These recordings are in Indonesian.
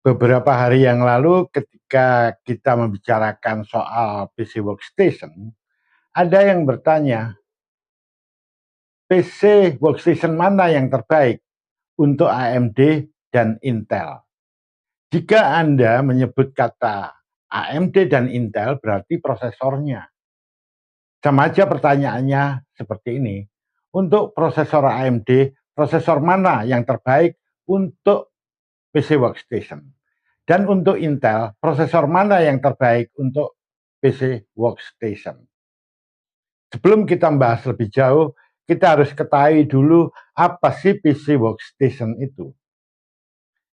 Beberapa hari yang lalu ketika kita membicarakan soal PC workstation, ada yang bertanya, PC workstation mana yang terbaik untuk AMD dan Intel? Jika Anda menyebut kata AMD dan Intel, berarti prosesornya. Sama aja pertanyaannya seperti ini. Untuk prosesor AMD, prosesor mana yang terbaik untuk PC workstation? Dan untuk Intel, prosesor mana yang terbaik untuk PC workstation? Sebelum kita membahas lebih jauh, kita harus ketahui dulu apa sih PC workstation itu.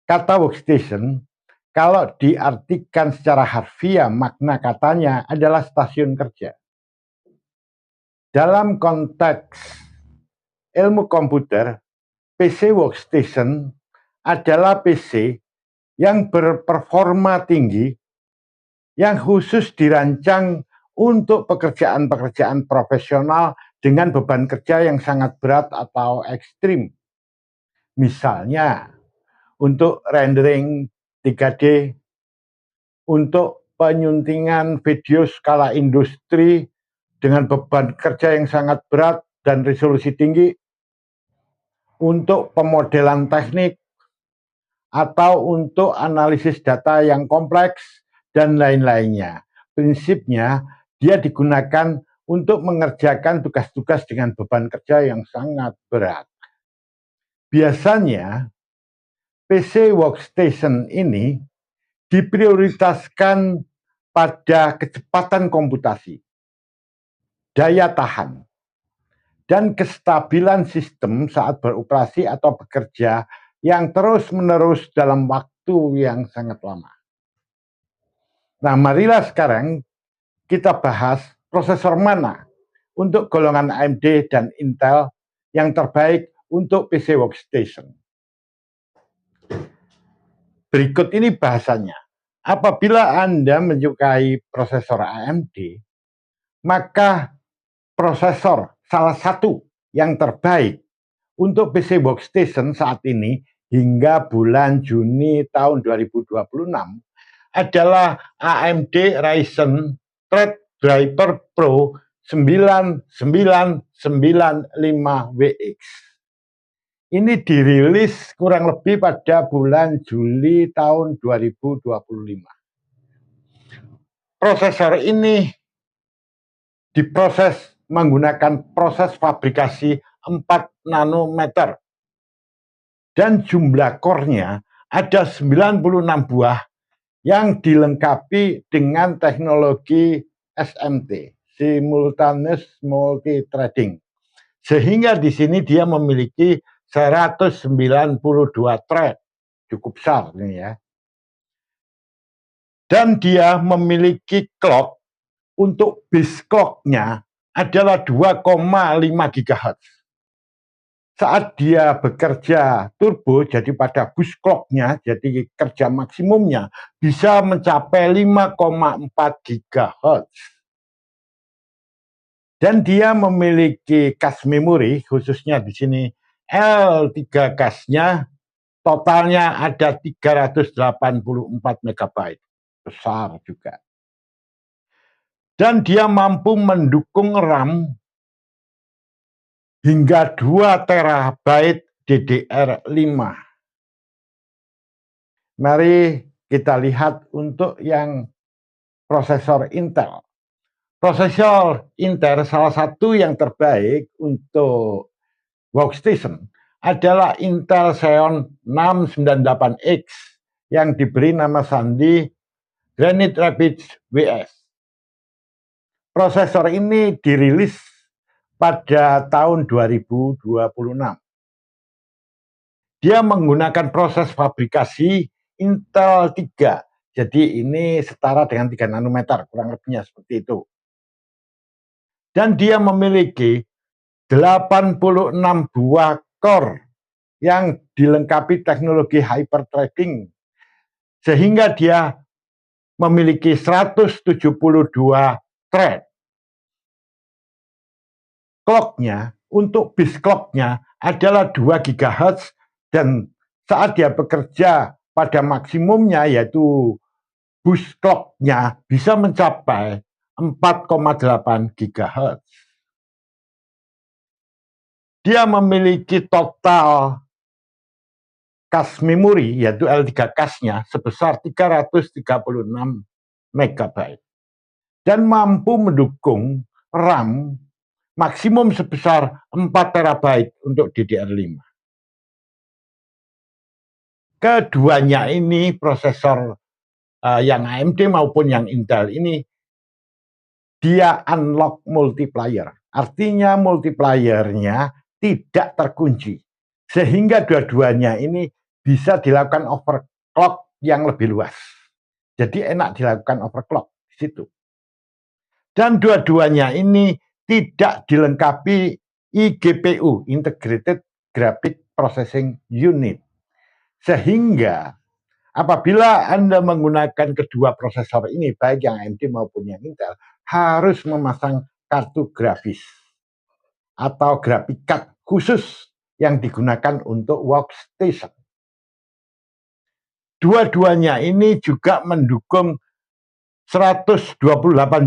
Kata workstation, kalau diartikan secara harfiah, makna katanya adalah stasiun kerja. Dalam konteks ilmu komputer, PC workstation adalah PC yang berperforma tinggi, yang khusus dirancang untuk pekerjaan-pekerjaan profesional dengan beban kerja yang sangat berat atau ekstrim. Misalnya, untuk rendering 3D, untuk penyuntingan video skala industri dengan beban kerja yang sangat berat dan resolusi tinggi, untuk pemodelan teknik, atau untuk analisis data yang kompleks, dan lain-lainnya. Prinsipnya, dia digunakan untuk mengerjakan tugas-tugas dengan beban kerja yang sangat berat. Biasanya, PC workstation ini diprioritaskan pada kecepatan komputasi, daya tahan, dan kestabilan sistem saat beroperasi atau bekerja yang terus-menerus dalam waktu yang sangat lama. Nah, marilah sekarang kita bahas prosesor mana untuk golongan AMD dan Intel yang terbaik untuk PC workstation. Berikut ini bahasanya. Apabila Anda menyukai prosesor AMD, maka prosesor salah satu yang terbaik untuk PC workstation saat ini hingga bulan Juni tahun 2026 adalah AMD Ryzen Threadripper Pro 9995WX. Ini dirilis kurang lebih pada bulan Juli tahun 2025. Prosesor ini diproses menggunakan proses fabrikasi 4 nanometer. Dan jumlah core-nya ada 96 buah yang dilengkapi dengan teknologi SMT, Simultaneous Multithreading. Sehingga di sini dia memiliki 192 thread. Cukup besar ini ya. Dan dia memiliki clock untuk base clock-nya adalah 2,5 GHz. Saat dia bekerja turbo, jadi pada boost clock-nya, jadi kerja maksimumnya bisa mencapai 5,4 GHz. Dan dia memiliki cache memory, khususnya di sini L3 cache-nya, totalnya ada 384 MB. Besar juga. Dan dia mampu mendukung RAM hingga 2 TB DDR5. Mari kita lihat untuk yang prosesor Intel. Prosesor Intel salah satu yang terbaik untuk workstation adalah Intel Xeon 698X yang diberi nama sandi Granite Rapids WS. Prosesor ini dirilis pada tahun 2026. Dia menggunakan proses fabrikasi Intel 3. Jadi ini setara dengan 3 nanometer, kurang lebihnya seperti itu. Dan dia memiliki 86 buah core yang dilengkapi teknologi hyperthreading. Sehingga dia memiliki 172 thread. Clock-nya, untuk base clock-nya adalah 2 GHz dan saat dia bekerja pada maksimumnya, yaitu boost clock-nya bisa mencapai 4,8 GHz. Dia memiliki total cache memori, yaitu L3 cache-nya sebesar 336 MB dan mampu mendukung RAM maksimum sebesar 4 TB untuk DDR5. Keduanya ini prosesor yang AMD maupun yang Intel ini dia unlock multiplier. Artinya multipliernya tidak terkunci. Sehingga dua-duanya ini bisa dilakukan overclock yang lebih luas. Jadi enak dilakukan overclock di situ. Dan dua-duanya ini tidak dilengkapi IGPU, Integrated Graphic Processing Unit. Sehingga apabila Anda menggunakan kedua prosesor ini, baik yang AMD maupun yang Intel, harus memasang kartu grafis atau graphic card khusus yang digunakan untuk workstation. Dua-duanya ini juga mendukung 128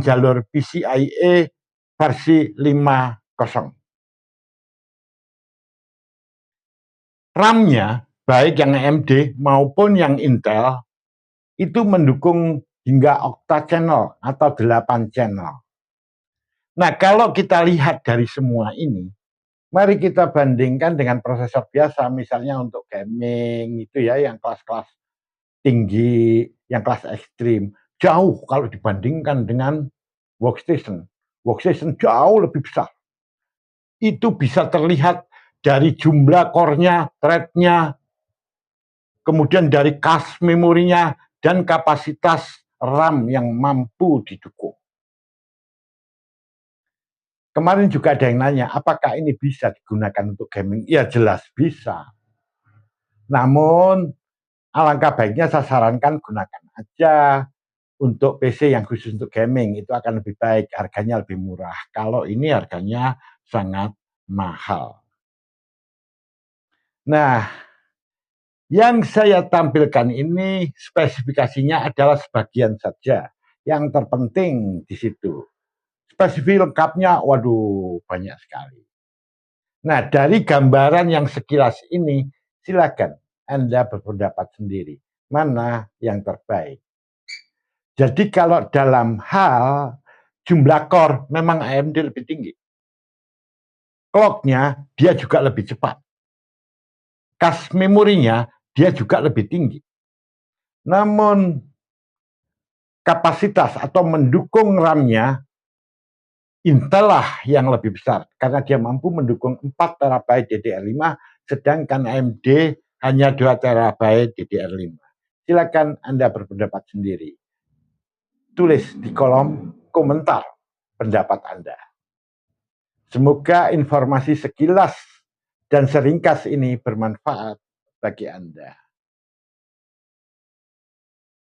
jalur PCIe versi 5.0. RAM-nya, baik yang AMD maupun yang Intel, itu mendukung hingga octa channel atau 8 channel. Nah, kalau kita lihat dari semua ini, mari kita bandingkan dengan prosesor biasa, misalnya untuk gaming itu ya, yang kelas-kelas tinggi, yang kelas ekstrim. Jauh kalau dibandingkan dengan workstation. Workstation jauh lebih besar. Itu bisa terlihat dari jumlah core-nya, thread-nya, kemudian dari cache memorinya, dan kapasitas RAM yang mampu didukung. Kemarin juga ada yang nanya, apakah ini bisa digunakan untuk gaming? Ya jelas bisa. Namun, alangkah baiknya saya sarankan gunakan aja untuk PC yang khusus untuk gaming. Itu akan lebih baik, harganya lebih murah. Kalau ini harganya sangat mahal. Nah, yang saya tampilkan ini spesifikasinya adalah sebagian saja. Yang terpenting di situ. Spesifikasi lengkapnya, waduh, banyak sekali. Nah, dari gambaran yang sekilas ini, silakan Anda berpendapat sendiri. Mana yang terbaik? Jadi kalau dalam hal jumlah core, memang AMD lebih tinggi. Clock-nya, dia juga lebih cepat. Cache memorinya, dia juga lebih tinggi. Namun, kapasitas atau mendukung RAM-nya, Intel lah yang lebih besar karena dia mampu mendukung 4 TB DDR5 sedangkan AMD hanya 2 TB DDR5. Silakan Anda berpendapat sendiri. Tulis di kolom komentar pendapat Anda. Semoga informasi sekilas dan seringkas ini bermanfaat bagi Anda.